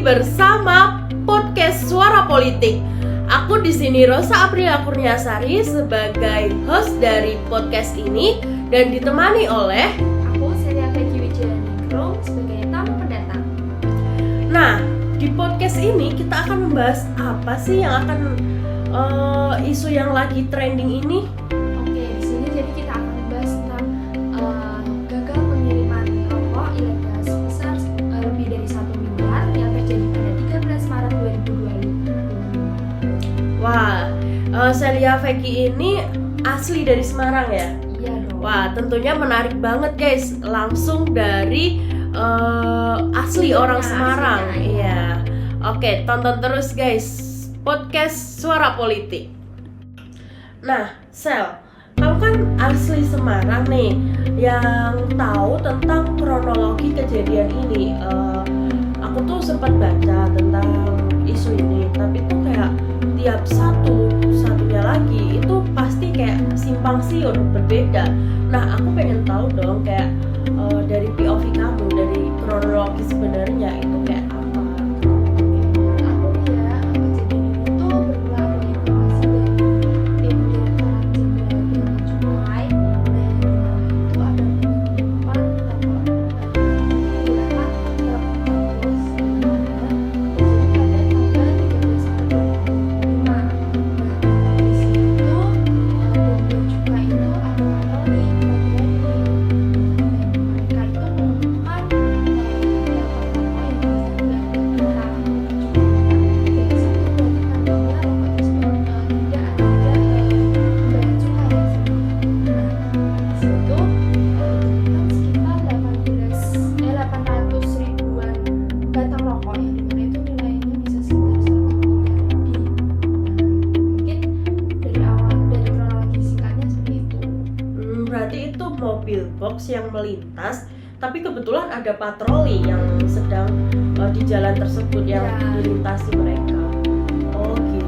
bersama podcast Suara Politik. Aku di sini Rosa Aprilia Kurniasari sebagai host dari podcast ini dan ditemani oleh aku Celia Peggy Wijaningrum sebagai tamu pendatang. Nah, di podcast ini kita akan membahas apa sih yang akan isu yang lagi trending ini? Oke, di sini jadi kita akan membahas tentang gagal pengiriman rokok ilegal sebesar lebih dari 1 miliar yang terjadi pada 13 Maret 2020. Wah, Celia Peggy ini asli dari Semarang ya? Iya dong. Wah, tentunya menarik banget guys. Langsung dari asli orang Semarang. Iya. Oke, tonton terus guys podcast Suara Politik. Nah, Sel, kamu kan asli Semarang nih, yang tahu tentang kronologi kejadian ini. Aku tuh sempat baca tentang isu ini, tapi tuh kayak tiap satunya lagi itu pasti kayak simpang siur berbeda. Nah, aku pengen tahu dong kayak dari POV kamu, dari kronologi sebenarnya itu kayak apa? Aku ya, kejadian itu bermula dari informasi dari tim Direktorat Jenderal Bea dan Cukai. Nah, itu ada pengiriman menggunakan truk bus di mana terjadi pada tanggal 13 Maret 2005. Nah, di situ dan Bea Cukai itu ada patroli mereka itu menemukan Berarti itu mobil box yang melintas, tapi kebetulan ada patroli yang sedang di jalan tersebut yang dilintasi mereka. Oh gitu.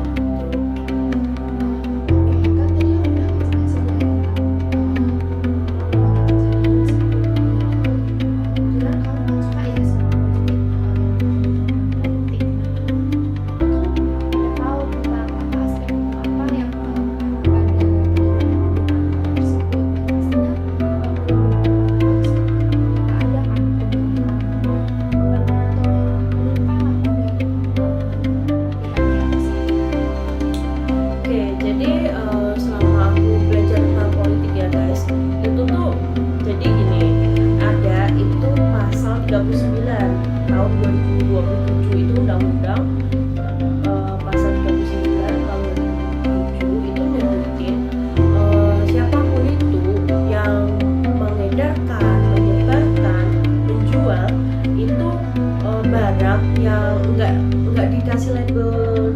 Tahun 2027 itu undang-undang pasal 39 tahun 2007 itu nyebutin siapapun itu yang mengedarkan, menyebarkan, menjual itu barang yang enggak dikasih label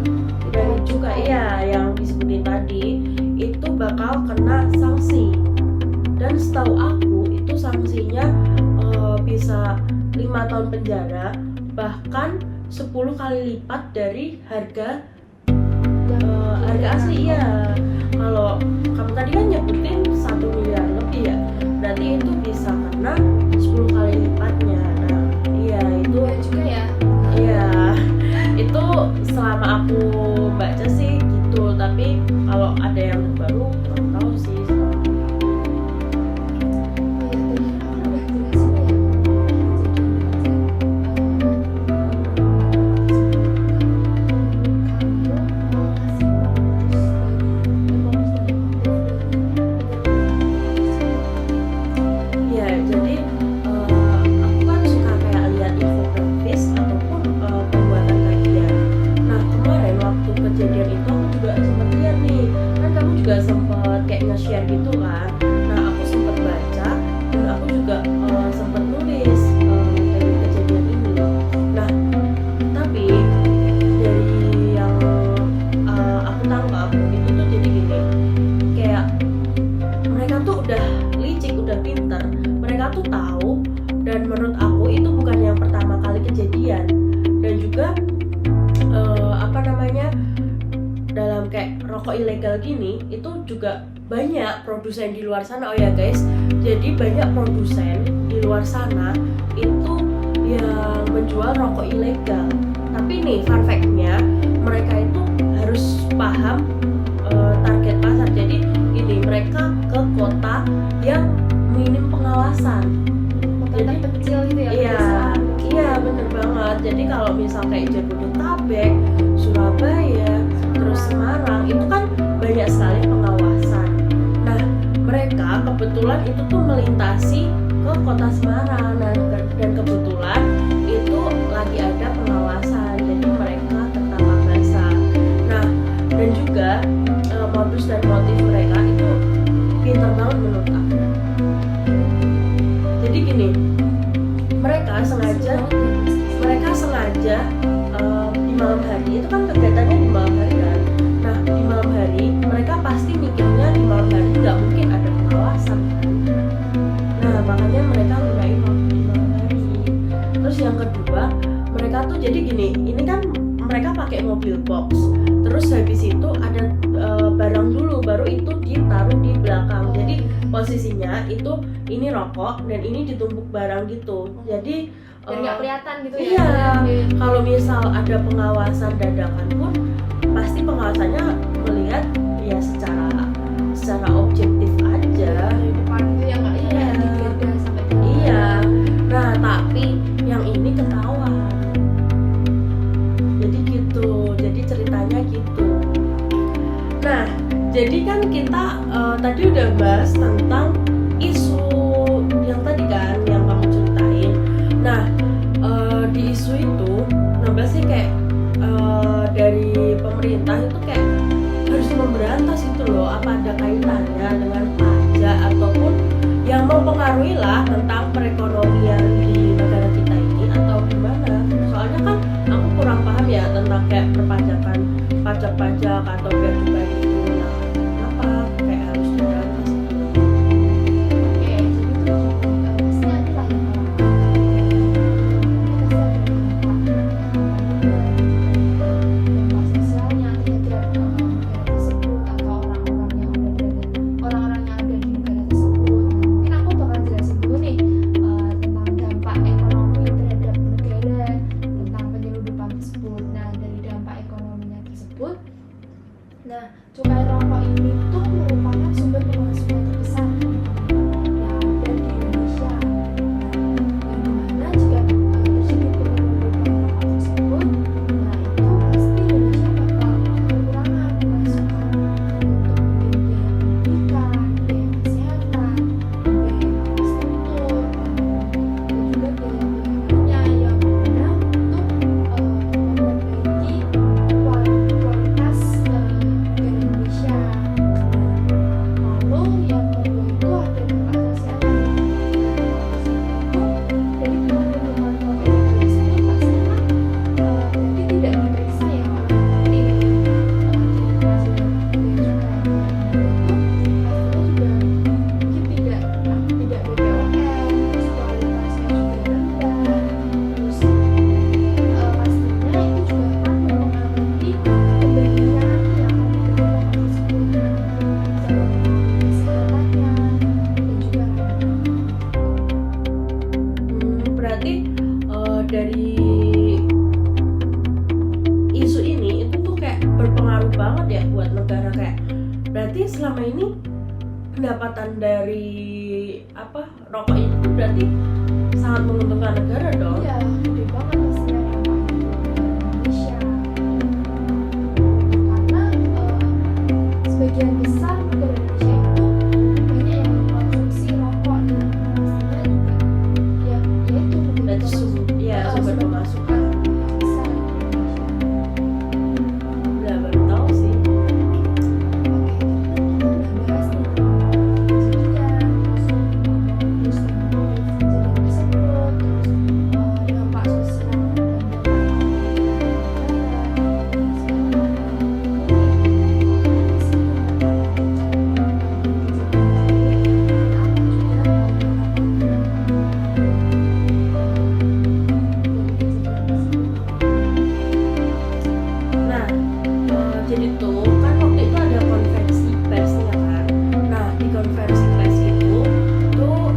dari cukai ya yang disebutin tadi itu bakal kena sanksi. Dan setahu aku itu sanksinya bisa 5 tahun penjara, bahkan 10 kali lipat dari harga asli ya. Kalau kamu tadi kan nyebutin 1 miliar lebih ya, berarti itu bisa kena 10 kali lipatnya. Nah, iya itu juga ya. Iya, itu selama aku baca sih gitu, tapi kalau ada yang terbaru kurang tahu sih. Sempat kayak nge-share gitu kan. Nah, aku sempat baca dan aku juga sempat nulis dari kejadian ini. Nah, tapi dari yang aku tangkap itu tuh jadi gini, kayak mereka tuh udah licik, udah pintar, mereka tuh tahu, dan menurut aku itu bukan yang pertama kali kejadian. Dan juga dalam kayak rokok ilegal gini itu juga banyak produsen di luar sana. Oh ya guys, jadi banyak produsen di luar sana itu yang menjual rokok ilegal, gini fun fact-nya, mereka itu harus paham target pasar. Jadi gini, mereka ke kota yang minim pengawasan. Kota kecil gitu ya. Iya bener banget. Jadi kalau misal kayak Jabodetabek, Surabaya, terus Semarang, itu kan banyak sekali pengawasan. Nah, mereka kebetulan itu tuh melintasi ke kota Semarang. Nah, dan kebetulan itu lagi ada pengawasan. Jadi mereka tertangkap basah. Nah, dan juga modus dan motif mereka itu pintar banget menurut aku. Jadi gini, mereka sengaja di malam hari, itu kan kegiatannya di malam hari kan. Nah, di malam hari mereka pasti mikirnya di malam hari nggak mungkin ada pengawasan kan. Nah, makanya mereka gunain waktu di malam hari. Terus yang kedua, mereka tuh jadi gini, ini kan mereka pakai mobil box. Terus habis itu ada barang dulu, baru itu ditaruh di belakang. Jadi posisinya itu ini rokok dan ini ditumpuk barang gitu. Jadi biar nggak kelihatan gitu ya. Iya, kalau misal ada pengawasan dadakan pun pasti pengawasannya melihat ya secara objektif aja. Dari depan itu yang nggak digeledah sampai ke Iya. Nah, tapi yang ini ketahuan. Jadi gitu. Jadi ceritanya gitu. Nah, jadi kan kita tadi udah bahas tentang isu yang tadi kan yang kamu ceritain. Nah, di isu itu nambah sih kayak dari pemerintah itu kayak harus memberantas itu loh. Apa ada kaitannya dengan pajak ataupun yang mempengaruhi lah tentang perekonomian di negara kita ini atau gimana? Soalnya kan aku kurang paham ya tentang kayak perpajakan, pajak-pajak atau bea cukai itu. Nah, kenapa kayak harus diberantas itu? Oke, jadi itu pasti ada lah yang dampak sosialnya terhadap negara tersebut atau orang-orang yang ada di negara tersebut. Mungkin aku bakal jelasin dulu nih tentang dampak ekonomi terhadap negara, tentang penyelundupan tersebut. Nah, dari dampak ekonominya tersebut, nah, cukai rokok ini tuh merupakan sumber pemasukan terbesar yang ada di Indonesia. Nah, dimana jika terjadi penyelundupan rokok tersebut, nah itu pasti Indonesia bakal kekurangan pemasukan untuk biaya pendidikan, biaya kesehatan, biaya infrastruktur, dan juga biaya-biaya lainnya yang guna untuk memperbaiki kualitas negara Indonesia. Lalu yang kedua itu ada dampak sosial. Dari penyelundupan rokok itu tersebut pasti kan berarti tidak diperiksa ya orang ini hasil bea cukai itu pastinya juga mungkin tidak BPOM, terus kualitasnya juga rendah, terus pastinya itu juga akan mempengaruhi pemberian yang akan diberikan rokok tersebut, bisa mempengaruhi kesehatannya dan juga Berarti dari isu ini itu tuh kayak berpengaruh banget ya buat negara. Kayak berarti selama ini pendapatan dari rokok itu berarti sangat menguntungkan negara dong. iya gede banget pastinya dampaknya buat Indonesia, karena sebagian besar negara Indonesia itu banyak yang mengkonsumsi rokok dan pastinya juga ya itu Berarti sumber sumber pemasukan. besar di Indonesia. Udah baru tahu sih. Oke, kita udah bahas nih kejadian, terus kejadian tersebut, terus dampak sosial dan dampak Nah, jadi tuh kan waktu itu ada konferensi persnya kan. Nah, di konferensi pers itu tuh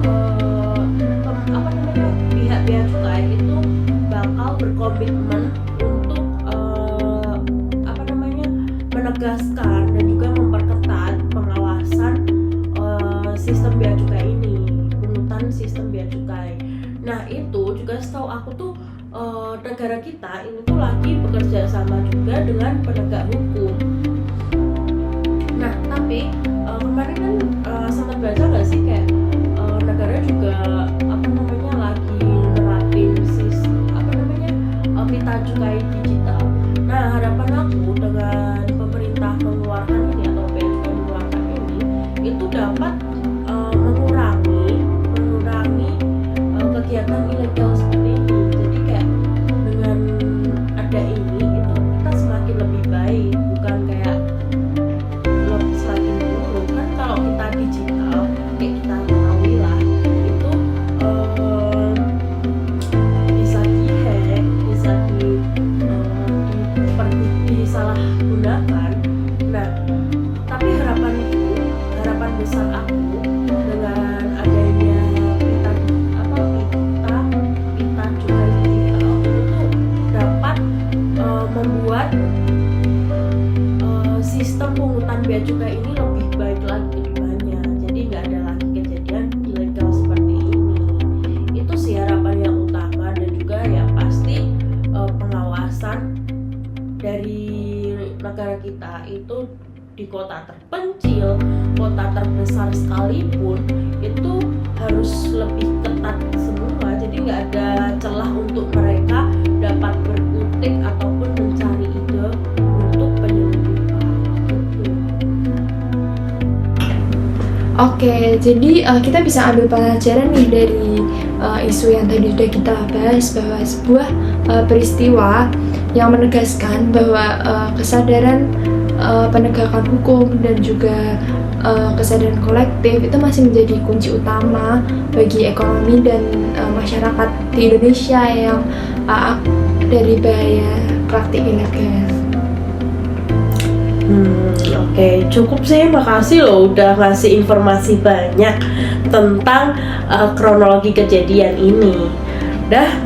pihak bea cukai itu bakal berkomitmen untuk menegaskan dan juga memperketat pengawasan sistem bea cukai ini, pungutan sistem bea cukai. Nah itu juga setahu aku tuh negara kita ini tuh lagi bekerja sama juga dengan penegak hukum. Nah tapi kemarin kan sempat baca nggak sih kayak negara juga lagi nerapin pita cukai digital. Nah harapan aku dengan pemerintah mengeluarkan ini atau bea cukai mengeluarkan ini itu dapat mengurangi kegiatan ilegal seperti ini. Jadi kayak dengan ada ini itu kita semakin lebih baik, bukan kayak semakin buruk. Kan kalau kita digital kayak kita ketahui lah itu bisa dihack, bisa disalahgunakan. Nah tapi harapan besar aku dengan adanya pita cukai digital itu dapat membuat sistem pungutan bea cukai ini lebih baik lagi ke depannya. Jadi nggak ada lagi kejadian ilegal seperti ini. Itu sih harapan yang utama, dan juga ya pasti pengawasan dari negara kita itu di kota terpencil, kota terbesar sekalipun itu harus lebih ketat semua. Jadi nggak ada celah untuk mereka dapat berkutik ataupun mencari ide untuk penyelundupan gitu. Oke, jadi kita bisa ambil pelajaran nih dari isu yang tadi sudah kita bahas, bahwa sebuah peristiwa yang menegaskan bahwa kesadaran penegakan hukum dan juga kesadaran kolektif itu masih menjadi kunci utama bagi ekonomi dan masyarakat di Indonesia yang dari bahaya praktik ilegal. Oke, cukup sih, makasih loh udah ngasih informasi banyak tentang kronologi kejadian ini.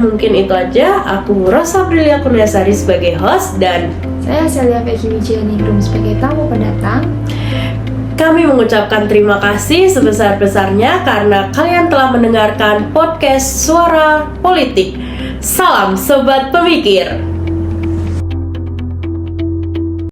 Mungkin itu aja. Aku Rosa Aprilia Kurniasari sebagai host dan saya Celia Peggy Wijianingrum sebagai tamu pendatang. Kami mengucapkan terima kasih sebesar-besarnya karena kalian telah mendengarkan podcast Suara Politik. Salam Sobat Pemikir.